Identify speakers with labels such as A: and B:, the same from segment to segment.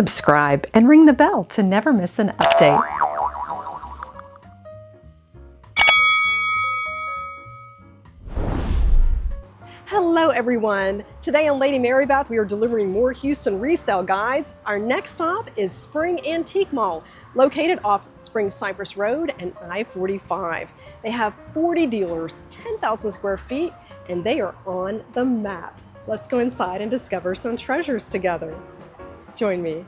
A: subscribe and ring the bell to never miss an update.
B: Hello everyone! Today on Lady Marybeth we are delivering more Houston resale guides. Our next stop is Spring Antique Mall, located off Spring Cypress Rd and I-45. They have 40 dealers, 10,000 square feet, and they are on the map. Let's go inside and discover some treasures together. Join me.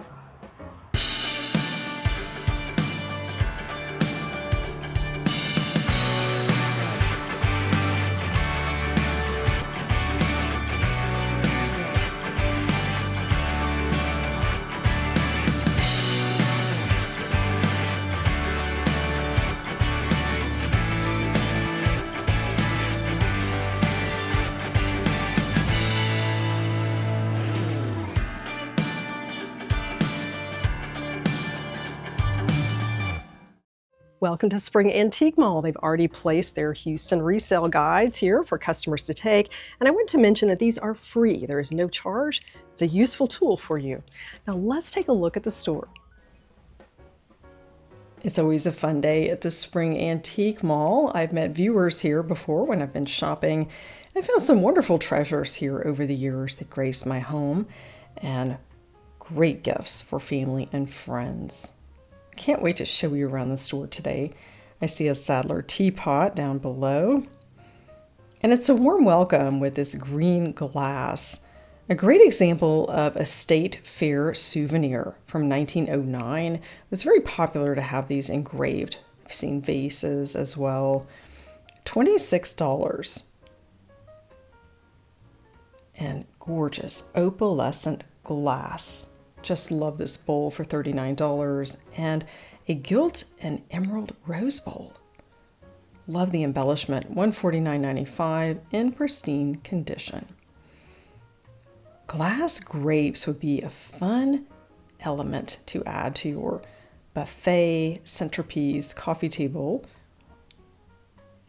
B: Welcome to Spring Antique Mall. They've already placed their Houston resale guides here for customers to take. And I want to mention that these are free. There is no charge. It's a useful tool for you. Now let's take a look at the store. It's always a fun day at the Spring Antique Mall. I've met viewers here before when I've been shopping. I found some wonderful treasures here over the years that grace my home and great gifts for family and friends. Can't wait to show you around the store today. I see a Sadler teapot down below. And it's a warm welcome with this green glass. A great example of a state fair souvenir from 1909. It was very popular to have these engraved. I've seen vases as well. $26. And gorgeous opalescent glass. Just love this bowl for $39, and a gilt and emerald rose bowl. Love the embellishment, $149.95 in pristine condition. Glass grapes would be a fun element to add to your buffet, centerpiece, coffee table.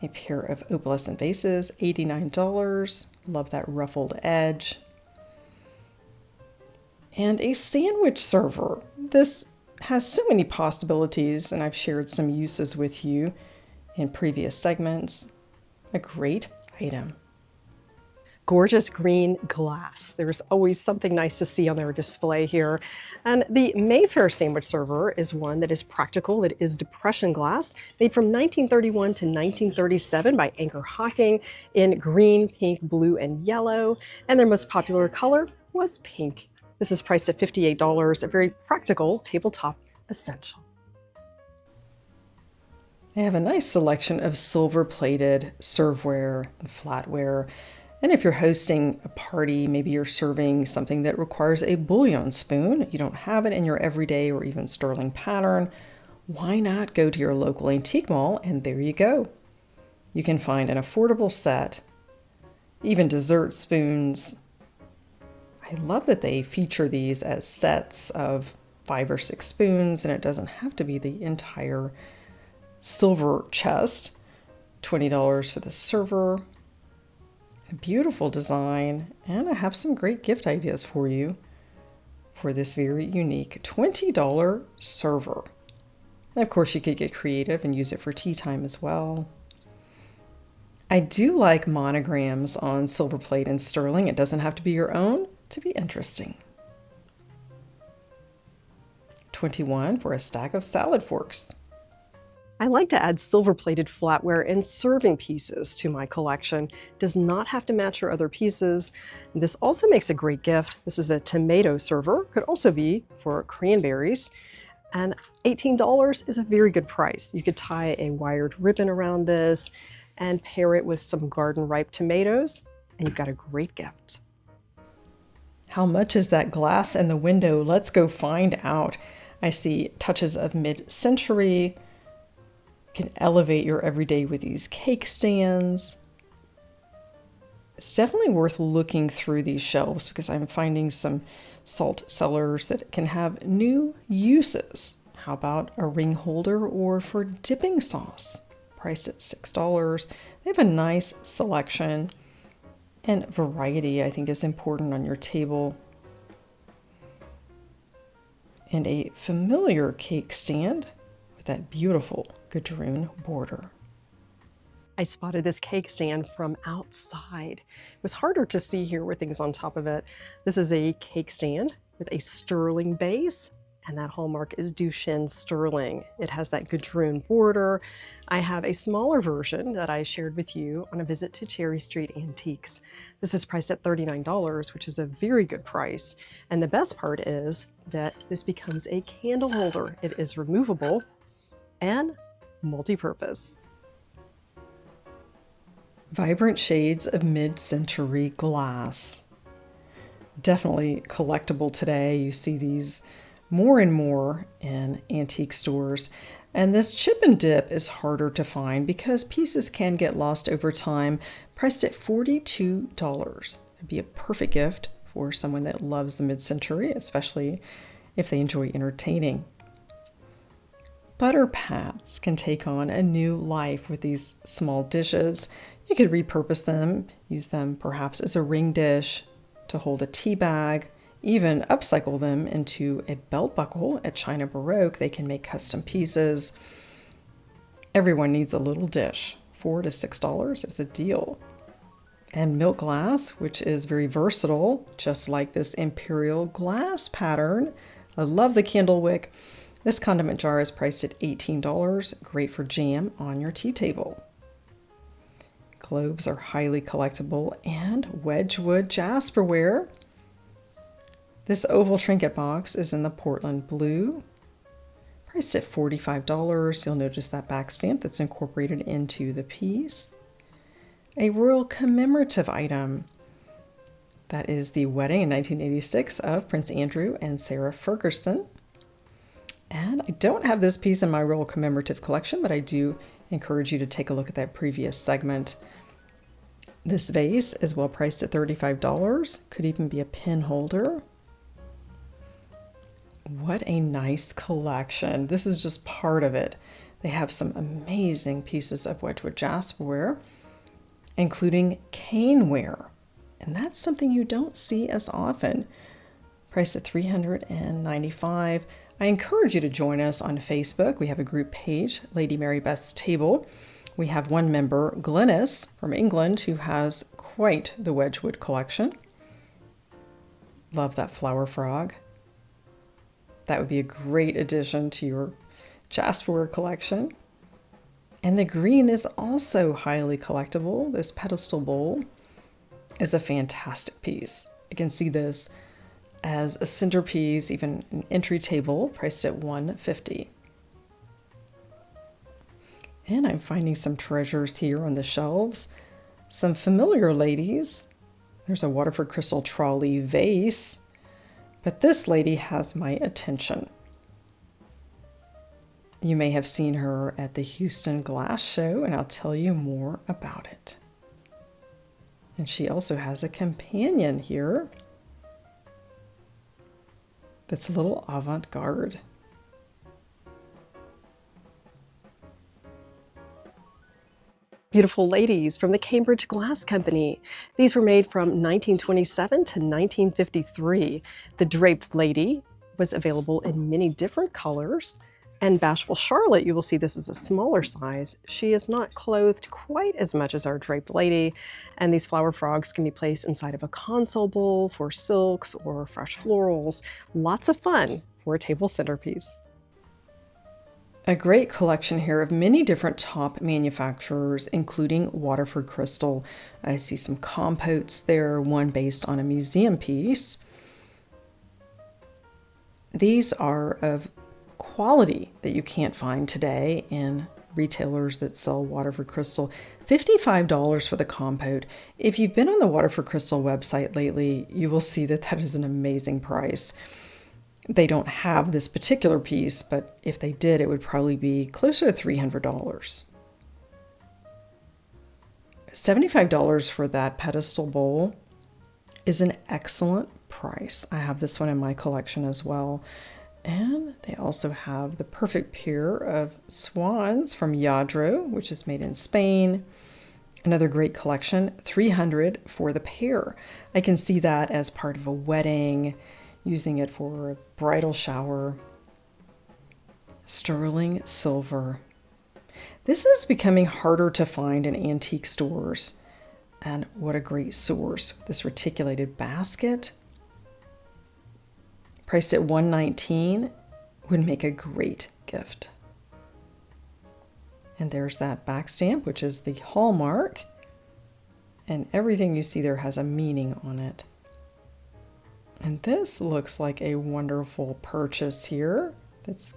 B: A pair of opalescent vases, $89. Love that ruffled edge. And a sandwich server. This has so many possibilities, and I've shared some uses with you in previous segments. A great item. Gorgeous green glass. There's always something nice to see on their display here. And the Mayfair sandwich server is one that is practical. It is depression glass, made from 1931 to 1937 by Anchor Hocking in green, pink, blue, and yellow. And their most popular color was pink. This is priced at $58, a very practical tabletop essential. They have a nice selection of silver-plated serveware and flatware. And if you're hosting a party, maybe you're serving something that requires a bouillon spoon, you don't have it in your everyday or even sterling pattern, why not go to your local antique mall and there you go. You can find an affordable set, even dessert spoons. I love that they feature these as sets of 5 or 6 spoons, and it doesn't have to be the entire silver chest. $20 for the server. A beautiful design, and I have some great gift ideas for you for this very unique $20 server. And of course, you could get creative and use it for tea time as well. I do like monograms on silver plate and sterling. It doesn't have to be your own to be interesting. $21 for a stack of salad forks. I like to add silver-plated flatware and serving pieces to my collection. It does not have to match your other pieces. This also makes a great gift. This is a tomato server, could also be for cranberries. And $18 is a very good price. You could tie a wired ribbon around this and pair it with some garden-ripe tomatoes, and you've got a great gift. How much is that glass in the window? Let's go find out. I see touches of mid-century. You can elevate your everyday with these cake stands. It's definitely worth looking through these shelves because I'm finding some salt cellars that can have new uses. How about a ring holder or for dipping sauce? Priced at $6. They have a nice selection. And variety, I think, is important on your table.
C: and a familiar cake stand with that beautiful gadroon border.
B: I spotted this cake stand from outside. It was harder to see here with things on top of it. This is a cake stand with a sterling base, and that hallmark is Duchenne sterling. It has that gadroon border. I have a smaller version that I shared with you on a visit to Cherry Street Antiques. This is priced at $39, which is a very good price. And the best part is that this becomes a candle holder. It is removable and multi-purpose.
C: Vibrant shades of mid-century glass. Definitely collectible today. You see these more and more in antique stores. And this chip and dip is harder to find because pieces can get lost over time, priced at $42. It'd be a perfect gift for someone that loves the mid-century, especially if they enjoy entertaining. Butter pats can take on a new life with these small dishes. You could repurpose them, use them perhaps as a ring dish to hold a tea bag, even upcycle them into a belt buckle at China Baroque. They can make custom pieces. Everyone needs a little dish. $4 to $6 is a deal. And milk glass, which is very versatile, just like this imperial glass pattern. I love the candle wick. This condiment jar is priced at $18, great for jam on your tea table. Globes are highly collectible, and Wedgwood jasperware. This oval trinket box is in the Portland blue, priced at $45. You'll notice that back stamp that's incorporated into the piece. A royal commemorative item. That is the wedding in 1986 of Prince Andrew and Sarah Ferguson. And I don't have this piece in my royal commemorative collection, but I do encourage you to take a look at that previous segment. This vase is well priced at $35. Could even be a pin holder. What a nice collection. This is just part of it. They have some amazing pieces of Wedgwood jasperware, including caneware. And that's something you don't see as often. Priced at $395. I encourage you to join us on Facebook. We have a group page, Lady Mary Beth's Table. We have one member, Glynis from England, who has quite the Wedgwood collection. Love that flower frog. That would be a great addition to your jasperware collection. And the green is also highly collectible. This pedestal bowl is a fantastic piece. You can see this as a centerpiece, even an entry table, priced at $150. And I'm finding some treasures here on the shelves. Some familiar ladies. There's a Waterford Crystal trolley vase, but this lady has my attention. You may have seen her at the Houston Glass Show, and I'll tell you more about it. And she also has a companion here that's a little avant-garde.
B: Beautiful ladies from the Cambridge Glass Company. These were made from 1927 to 1953. The Draped Lady was available in many different colors. And Bashful Charlotte, you will see this is a smaller size. She is not clothed quite as much as our Draped Lady. And these flower frogs can be placed inside of a console bowl for silks or fresh florals. Lots of fun for a table centerpiece.
C: A great collection here of many different top manufacturers, including Waterford Crystal. I see some compotes there, one based on a museum piece. These are of quality that you can't find today in retailers that sell Waterford Crystal. $55 for the compote. If you've been on the Waterford Crystal website lately, you will see that that is an amazing price. They don't have this particular piece, but if they did, it would probably be closer to $300. $75 for that pedestal bowl is an excellent price. I have this one in my collection as well. And they also have the perfect pair of swans from Yadro, which is made in Spain. Another great collection, $300 for the pair. I can see that as part of a wedding, using it for a bridal shower. sterling silver. This is becoming harder to find in antique stores. And what a great source. This reticulated basket, priced at $119, would make a great gift. And there's that back stamp, which is the hallmark. And everything you see there has a meaning on it. And this looks like a wonderful purchase here that's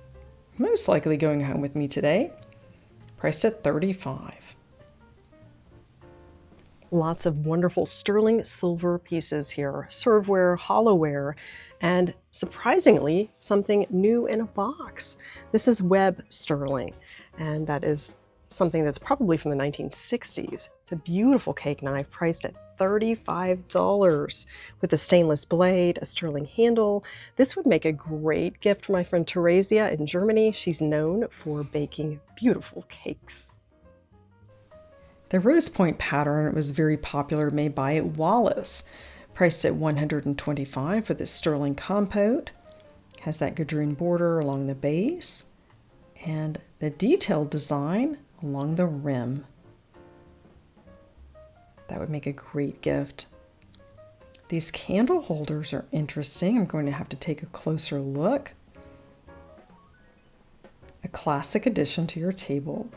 C: most likely going home with me today, priced at $35.
B: Lots of wonderful sterling silver pieces here, serveware, hollowware, and surprisingly, something new in a box. This is web sterling, and that is something that's probably from the 1960s. It's a beautiful cake knife priced at $35 with a stainless blade, a sterling handle. This would make a great gift for my friend Theresia in Germany. She's known for baking beautiful cakes.
C: The rose point pattern was very popular, made by Wallace, priced at $125 for this sterling compote. Has that gadroon border along the base and the detailed design along the rim. That would make a great gift. These candle holders are interesting. I'm going to have to take a closer look. A classic addition to your table.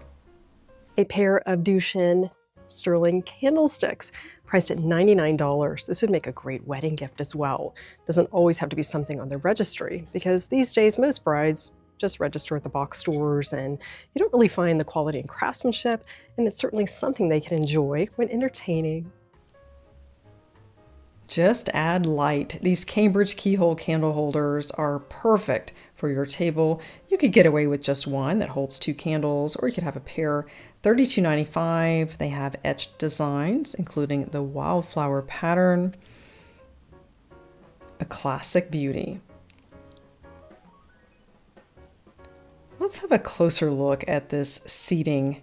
B: A pair of Duchenne sterling candlesticks priced at $99. This would make a great wedding gift as well. Doesn't always have to be something on the registry, because these days most brides just register at the box stores and you don't really find the quality and craftsmanship, and it's certainly something they can enjoy when entertaining.
C: Just add light. These Cambridge keyhole candle holders are perfect for your table. You could get away with just one that holds 2 candles, or you could have a pair. $32.95. They have etched designs, including the wildflower pattern. A classic beauty. Let's have a closer look at this seating.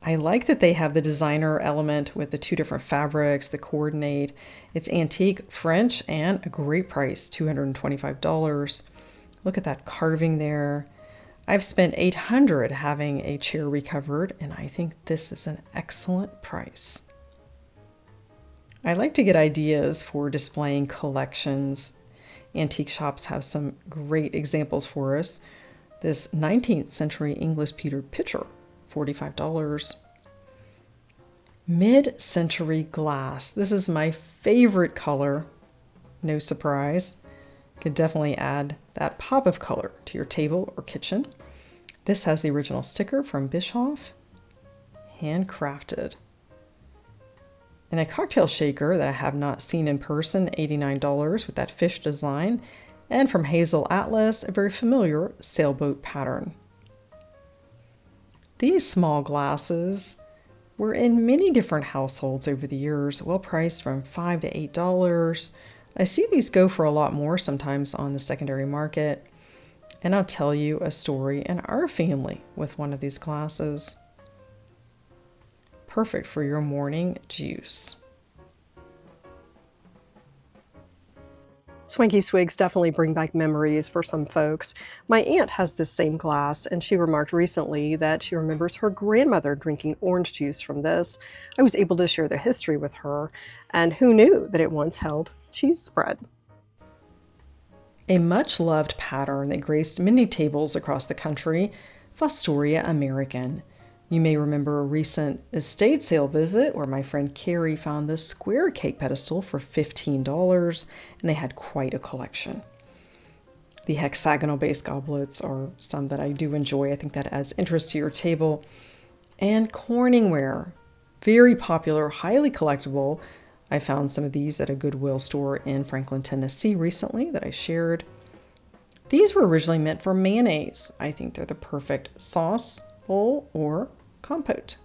C: I like that they have the designer element with the 2 different fabrics, the coordinate. It's antique, French, and a great price, $225. Look at that carving there. I've spent $800 having a chair recovered, and I think this is an excellent price. I like to get ideas for displaying collections. Antique shops have some great examples for us. This 19th century English pewter pitcher, $45. Mid-century glass. This is my favorite color. No surprise. Could definitely add that pop of color to your table or kitchen. This has the original sticker from Bischoff, handcrafted. And a cocktail shaker that I have not seen in person, $89 with that fish design. And from Hazel Atlas, a very familiar sailboat pattern. These small glasses were in many different households over the years, well priced from $5 to $8. I see these go for a lot more sometimes on the secondary market. And I'll tell you a story in our family with one of these glasses. Perfect for your morning juice.
B: Swanky swigs definitely bring back memories for some folks. My aunt has this same glass, and she remarked recently that she remembers her grandmother drinking orange juice from this. I was able to share the history with her, and who knew that it once held cheese spread.
C: A much-loved pattern that graced many tables across the country, Fostoria American. You may remember a recent estate sale visit where my friend Carrie found this square cake pedestal for $15, and they had quite a collection. The hexagonal base goblets are some that I do enjoy. I think that adds interest to your table. And Corningware, very popular, highly collectible. I found some of these at a Goodwill store in Franklin, Tennessee recently that I shared. These were originally meant for mayonnaise. I think they're the perfect sauce bowl or compote.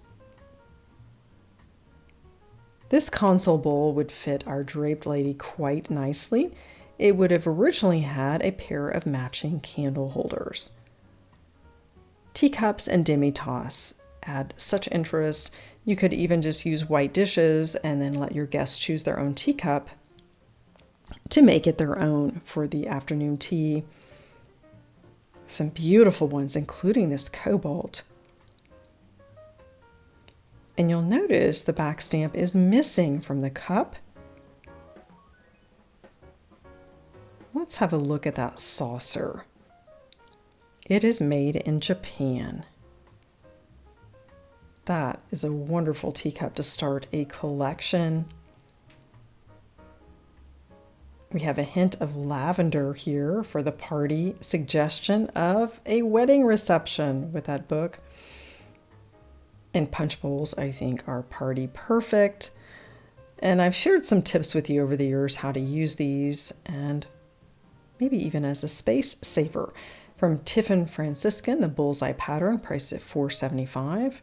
C: This console bowl would fit our draped lady quite nicely. It would have originally had a pair of matching candle holders. Teacups and demi-tasse add such interest. You could even just use white dishes and then let your guests choose their own teacup to make it their own for the afternoon tea. Some beautiful ones, including this cobalt. And you'll notice the back stamp is missing from the cup. Let's have a look at that saucer. It is made in Japan. That is a wonderful teacup to start a collection. We have a hint of lavender here for the party suggestion of a wedding reception with that book. And punch bowls, I think, are party perfect. And I've shared some tips with you over the years how to use these, and maybe even as a space saver. From Tiffin Franciscan, the bullseye pattern, priced at $4.75.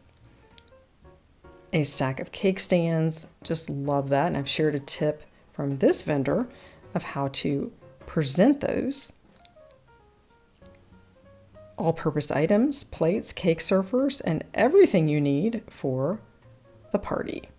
C: A stack of cake stands, just love that. And I've shared a tip from this vendor of how to present those. All-purpose items, plates, cake servers, and everything you need for the party.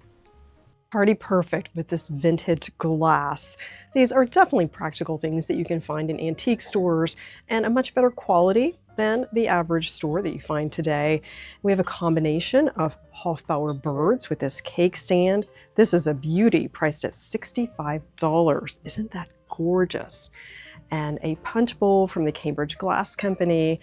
B: Party perfect with this vintage glass. These are definitely practical things that you can find in antique stores and a much better quality than the average store that you find today. We have a combination of Hofbauer birds with this cake stand. This is a beauty priced at $65. Isn't that gorgeous? And a punch bowl from the Cambridge Glass Company.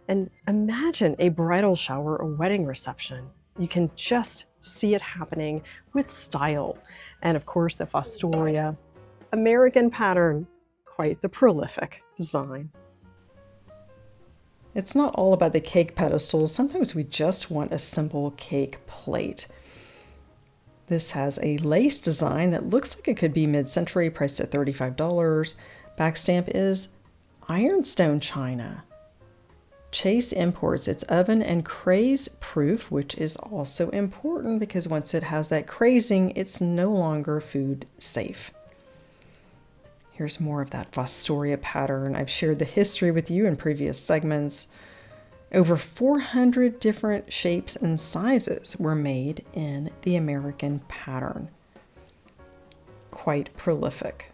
B: And imagine a bridal shower or wedding reception. You can just see it happening with style. And of course, the Fostoria American pattern, quite the prolific design.
C: It's not all about the cake pedestals. Sometimes we just want a simple cake plate. This has a lace design that looks like it could be mid-century, priced at $35. Back stamp is ironstone china. Chase imports. It's oven and craze proof, which is also important because once it has that crazing, it's no longer food safe. Here's more of that Fostoria pattern. I've shared the history with you in previous segments. Over 400 different shapes and sizes were made in the American pattern. Quite prolific.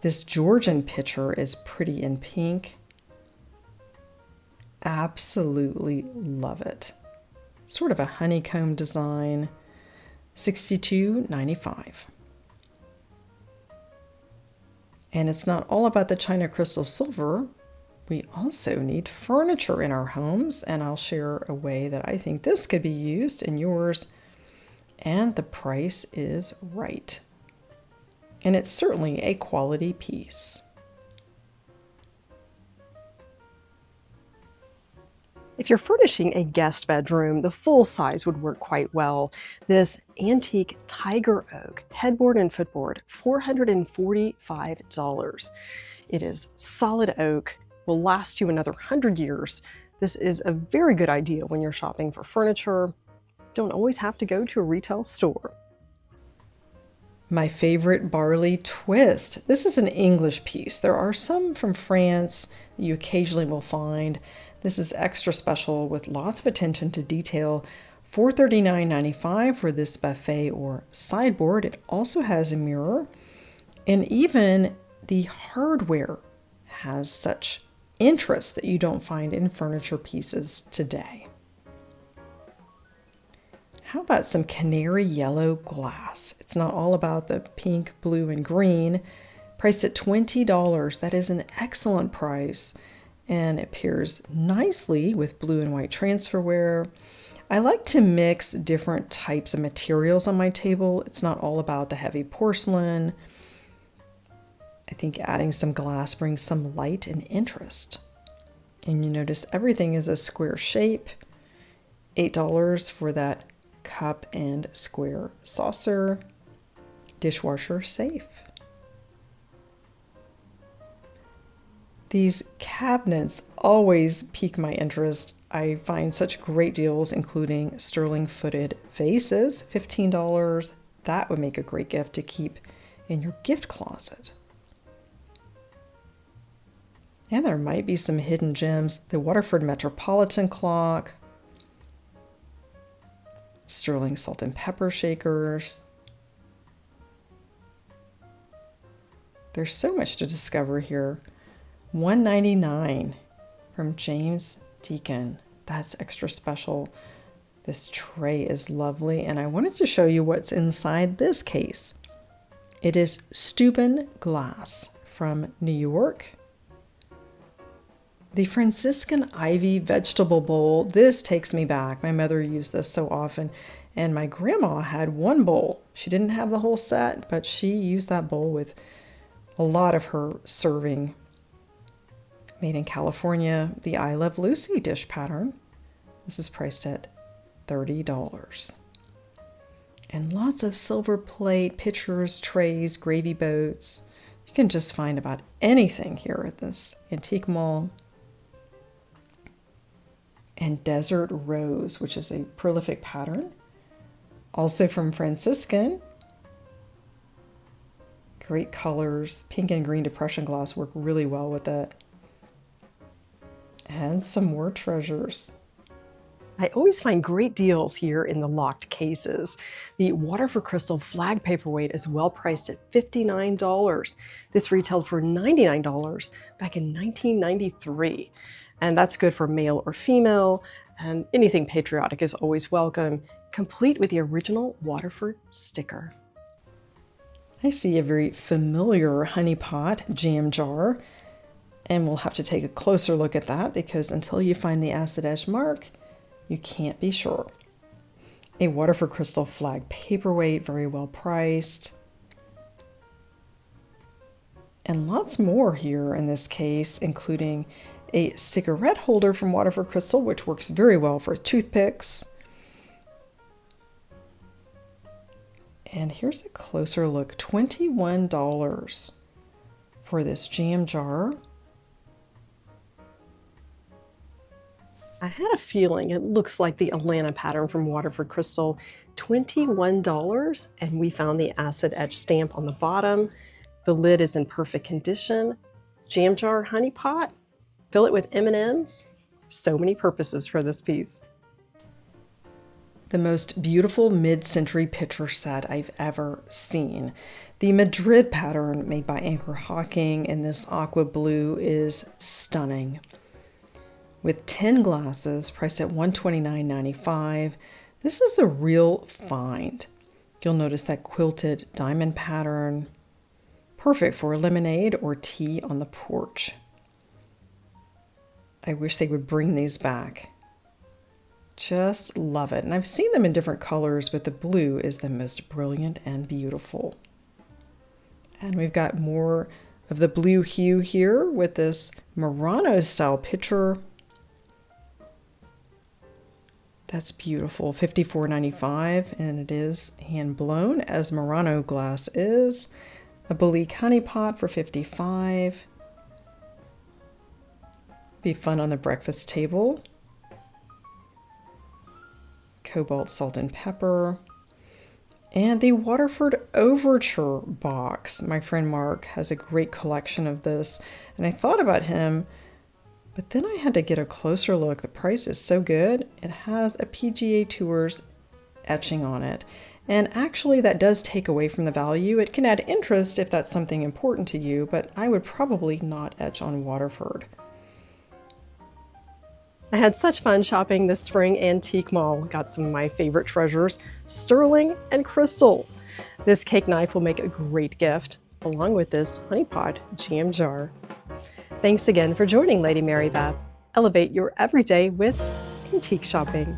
C: This Georgian pitcher is pretty in pink. Absolutely love it. Sort of a honeycomb design. $62.95. And it's not all about the China crystal silver. We also need furniture in our homes, and I'll share a way that I think this could be used in yours. And the price is right. And it's certainly a quality piece.
B: If you're furnishing a guest bedroom, the full size would work quite well. This antique tiger oak headboard and footboard, $445. It is solid oak, will last you another 100 years. This is a very good idea when you're shopping for furniture. Don't always have to go to a retail store.
C: My favorite barley twist. This is an English piece. There are some from France that you occasionally will find. This is extra special with lots of attention to detail. $439.95 for this buffet or sideboard. It also has a mirror, and even the hardware has such interest that you don't find in furniture pieces today. How about some canary yellow glass? It's not all about the pink, blue, and green. Priced at $20. That is an excellent price, and it pairs nicely with blue and white transferware. I like to mix different types of materials on my table. It's not all about the heavy porcelain. I think adding some glass brings some light and interest. And you notice everything is a square shape. $8 for that cup and square saucer. Dishwasher safe. These cabinets always pique my interest. I find such great deals, including sterling-footed vases, $15. That would make a great gift to keep in your gift closet. And there might be some hidden gems. The Waterford Metropolitan clock, sterling salt and pepper shakers. There's so much to discover here. $199 from James Deacon. That's extra special. This tray is lovely, and I wanted to show you what's inside this case. It is Steuben glass from New York. The Franciscan Ivy vegetable bowl. This takes me back. My mother used this so often, and my grandma had one bowl. She didn't have the whole set, but she used that bowl with a lot of her serving. Made in California, the I Love Lucy dish pattern. This is priced at $30. And lots of silver plate, pitchers, trays, gravy boats. You can just find about anything here at this antique mall. And Desert Rose, which is a prolific pattern. Also from Franciscan. Great colors. Pink and green depression glass work really well with it. And some more treasures.
B: I always find great deals here in the locked cases. The Waterford Crystal flag paperweight is well priced at $59. This retailed for $99 back in 1993. And that's good for male or female, and anything patriotic is always welcome, complete with the original Waterford sticker.
C: I see a very familiar honey pot jam jar, and we'll have to take a closer look at that because until you find the acid edge mark, you can't be sure. A Waterford Crystal flag paperweight, very well priced. And lots more here in this case, including a cigarette holder from Waterford Crystal, which works very well for toothpicks. And here's a closer look, $21 for this jam jar.
B: I had a feeling it looks like the Atlanta pattern from Waterford Crystal. $21, and we found the acid edge stamp on the bottom. The lid is in perfect condition. Jam jar honey pot. Fill it with M&Ms. So many purposes for this piece.
C: The most beautiful mid-century pitcher set I've ever seen. The Madrid pattern made by Anchor Hocking in this aqua blue is stunning. With 10 glasses priced at $129.95. This is a real find. You'll notice that quilted diamond pattern. Perfect for lemonade or tea on the porch. I wish they would bring these back. Just love it. And I've seen them in different colors, but the blue is the most brilliant and beautiful. And we've got more of the blue hue here with this Murano style pitcher. That's beautiful, $54.95, and it is hand blown as Murano glass is. A Belique honey pot for $55. Be fun on the breakfast table. Cobalt salt and pepper. And the Waterford Overture box. My friend Mark has a great collection of this, and I thought about him, but then I had to get a closer look. The price is so good. It has a PGA Tours etching on it. And actually that does take away from the value. It can add interest if that's something important to you, but I would probably not etch on Waterford.
B: I had such fun shopping this spring antique mall. Got some of my favorite treasures, sterling and crystal. This cake knife will make a great gift, along with this honey pot jam jar. Thanks again for joining Lady Mary Beth. Elevate your everyday with antique shopping.